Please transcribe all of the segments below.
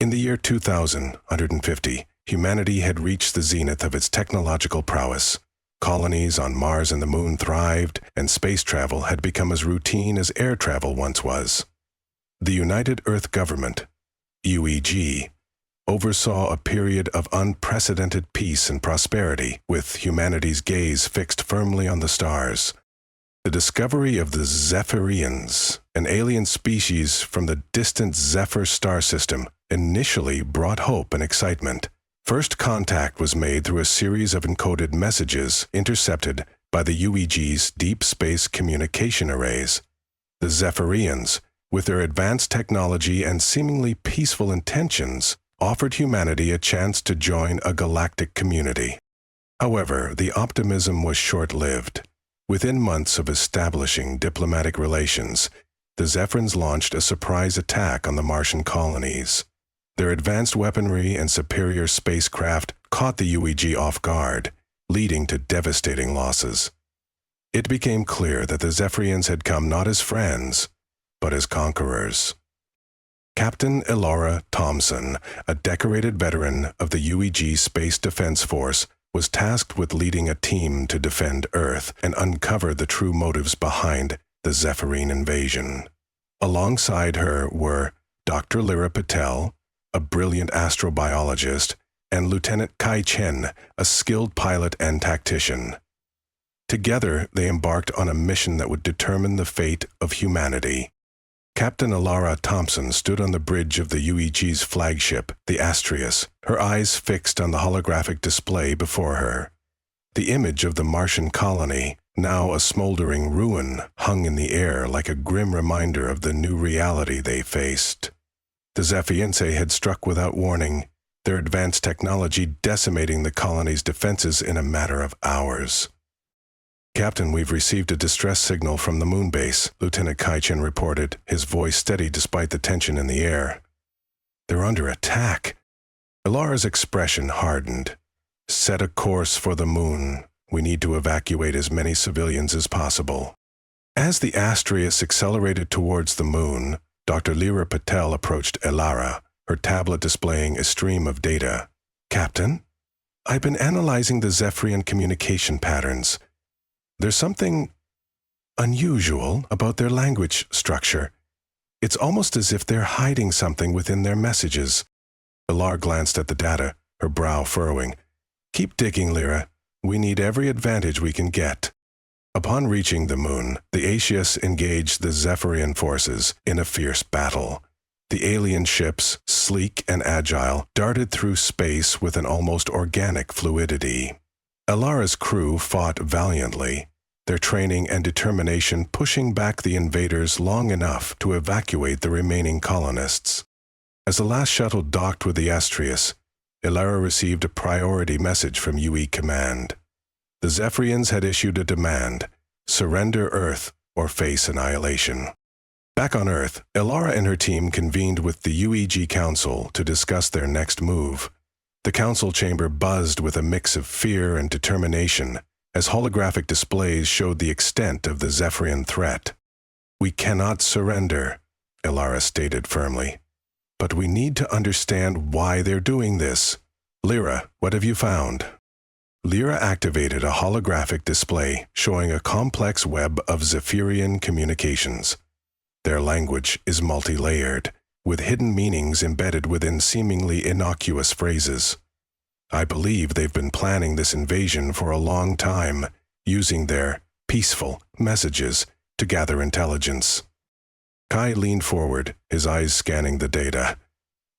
In the year 2150, humanity had reached the zenith of its technological prowess. Colonies on Mars and the Moon thrived, and space travel had become as routine as air travel once was. The United Earth Government, UEG, oversaw a period of unprecedented peace and prosperity, with humanity's gaze fixed firmly on the stars. The discovery of the Zephyrians, an alien species from the distant Zephyr star system, initially brought hope and excitement. First contact was made through a series of encoded messages intercepted by the UEG's deep space communication arrays. The Zephyrians, with their advanced technology and seemingly peaceful intentions, offered humanity a chance to join a galactic community. However, the optimism was short-lived. Within months of establishing diplomatic relations, the Zephyrians launched a surprise attack on the Martian colonies. Their advanced weaponry and superior spacecraft caught the UEG off guard, leading to devastating losses. It became clear that the Zephyrians had come not as friends, but as conquerors. Captain Elara Thompson, a decorated veteran of the UEG Space Defense Force, was tasked with leading a team to defend Earth and uncover the true motives behind the Zephyrian invasion. Alongside her were Dr. Lyra Patel, a brilliant astrobiologist, and Lieutenant Kai Chen, a skilled pilot and tactician. Together, they embarked on a mission that would determine the fate of humanity. Captain Elara Thompson stood on the bridge of the UEG's flagship, the Astrius, her eyes fixed on the holographic display before her. The image of the Martian colony, now a smoldering ruin, hung in the air like a grim reminder of the new reality they faced. The Zephyrians had struck without warning, their advanced technology decimating the colony's defenses in a matter of hours. "Captain, we've received a distress signal from the moon base," Lieutenant Kai-Chen reported, his voice steady despite the tension in the air. "They're under attack." Elara's expression hardened. "Set a course for the moon. We need to evacuate as many civilians as possible." As the Astrius accelerated towards the moon, Dr. Lyra Patel approached Elara, her tablet displaying a stream of data. "Captain, I've been analyzing the Zephyrian communication patterns. There's something unusual about their language structure. It's almost as if they're hiding something within their messages." Elara glanced at the data, her brow furrowing. "Keep digging, Lyra. We need every advantage we can get." Upon reaching the moon, the Aetius engaged the Zephyrian forces in a fierce battle. The alien ships, sleek and agile, darted through space with an almost organic fluidity. Elara's crew fought valiantly, their training and determination pushing back the invaders long enough to evacuate the remaining colonists. As the last shuttle docked with the Astrius, Elara received a priority message from UE Command. The Zephyrians had issued a demand: surrender Earth or face annihilation. Back on Earth, Elara and her team convened with the UEG Council to discuss their next move. The council chamber buzzed with a mix of fear and determination as holographic displays showed the extent of the Zephyrian threat. "We cannot surrender," Elara stated firmly. "But we need to understand why they're doing this. Lyra, what have you found?" Lyra activated a holographic display showing a complex web of Zephyrian communications. Their language is multi-layered, with hidden meanings embedded within seemingly innocuous phrases. "I believe they've been planning this invasion for a long time, using their peaceful messages to gather intelligence." Kai leaned forward, his eyes scanning the data.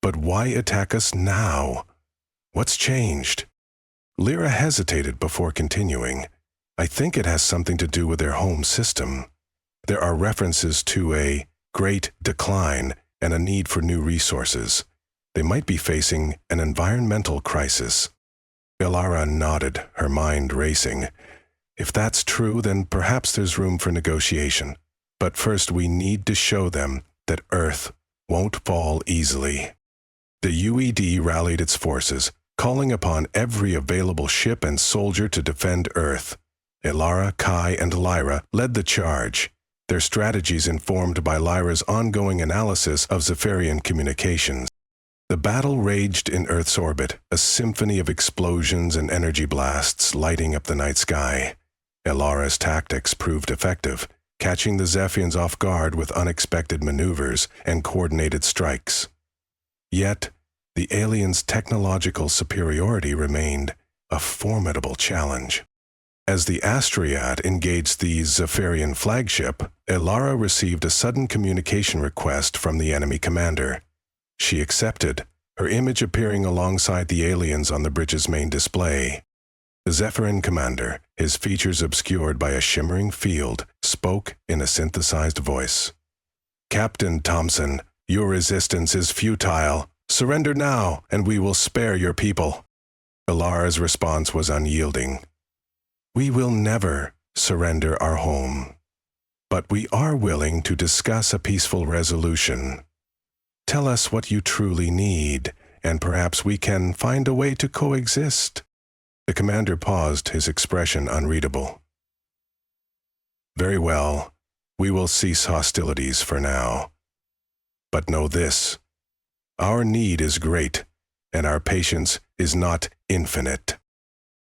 "But why attack us now? What's changed?" Lyra hesitated before continuing. "I think it has something to do with their home system. There are references to a great decline and a need for new resources. They might be facing an environmental crisis." Elara nodded, her mind racing. "If that's true, then perhaps there's room for negotiation. But first we need to show them that Earth won't fall easily." The UED rallied its forces, calling upon every available ship and soldier to defend Earth. Elara, Kai, and Lyra led the charge, their strategies informed by Lyra's ongoing analysis of Zephyrian communications. The battle raged in Earth's orbit, a symphony of explosions and energy blasts lighting up the night sky. Elara's tactics proved effective, catching the Zephyrians off guard with unexpected maneuvers and coordinated strikes. Yet, the aliens' technological superiority remained a formidable challenge. As the Astriad engaged the Zephyrian flagship, Elara received a sudden communication request from the enemy commander. She accepted, her image appearing alongside the aliens on the bridge's main display. The Zephyrian commander, his features obscured by a shimmering field, spoke in a synthesized voice. "Captain Thompson, your resistance is futile. Surrender now, and we will spare your people." Elara's response was unyielding. "We will never surrender our home, but we are willing to discuss a peaceful resolution. Tell us what you truly need, and perhaps we can find a way to coexist." The commander paused, his expression unreadable. "Very well, we will cease hostilities for now. But know this, our need is great, and our patience is not infinite."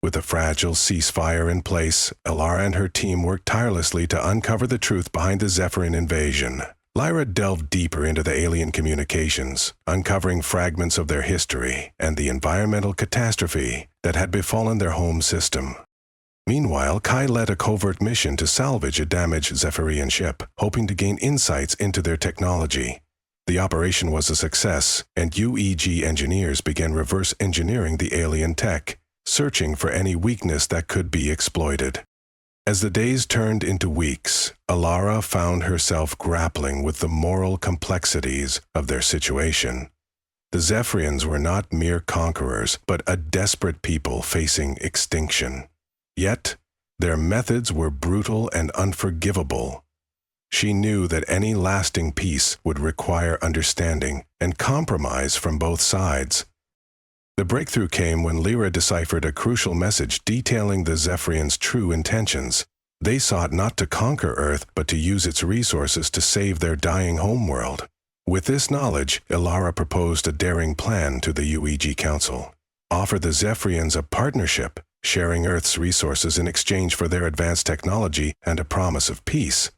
With a fragile ceasefire in place, Elara and her team worked tirelessly to uncover the truth behind the Zephyrian invasion. Lyra delved deeper into the alien communications, uncovering fragments of their history and the environmental catastrophe that had befallen their home system. Meanwhile, Kai led a covert mission to salvage a damaged Zephyrian ship, hoping to gain insights into their technology. The operation was a success, and UEG engineers began reverse engineering the alien tech, searching for any weakness that could be exploited. As the days turned into weeks, Elara found herself grappling with the moral complexities of their situation. The Zephyrians were not mere conquerors, but a desperate people facing extinction. Yet, their methods were brutal and unforgivable. She knew that any lasting peace would require understanding and compromise from both sides. The breakthrough came when Lyra deciphered a crucial message detailing the Zephyrians' true intentions. They sought not to conquer Earth, but to use its resources to save their dying homeworld. With this knowledge, Elara proposed a daring plan to the UEG Council. Offer the Zephyrians a partnership, sharing Earth's resources in exchange for their advanced technology and a promise of peace.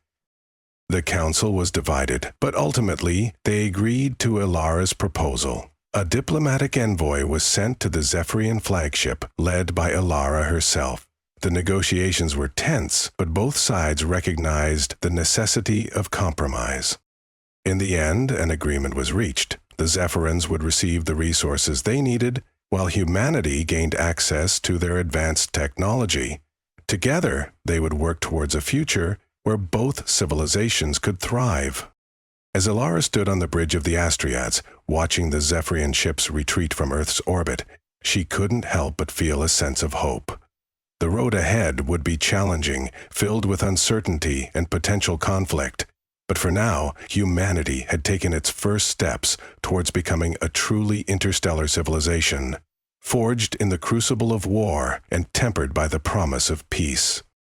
The Council was divided, but ultimately they agreed to Elara's proposal. A diplomatic envoy was sent to the Zephyrian flagship, led by Elara herself. The negotiations were tense, but both sides recognized the necessity of compromise. In the end, an agreement was reached. The Zephyrians would receive the resources they needed, while humanity gained access to their advanced technology. Together, they would work towards a future where both civilizations could thrive. As Elara stood on the bridge of the Astriads, watching the Zephyrian ships retreat from Earth's orbit, she couldn't help but feel a sense of hope. The road ahead would be challenging, filled with uncertainty and potential conflict. But for now, humanity had taken its first steps towards becoming a truly interstellar civilization, forged in the crucible of war and tempered by the promise of peace.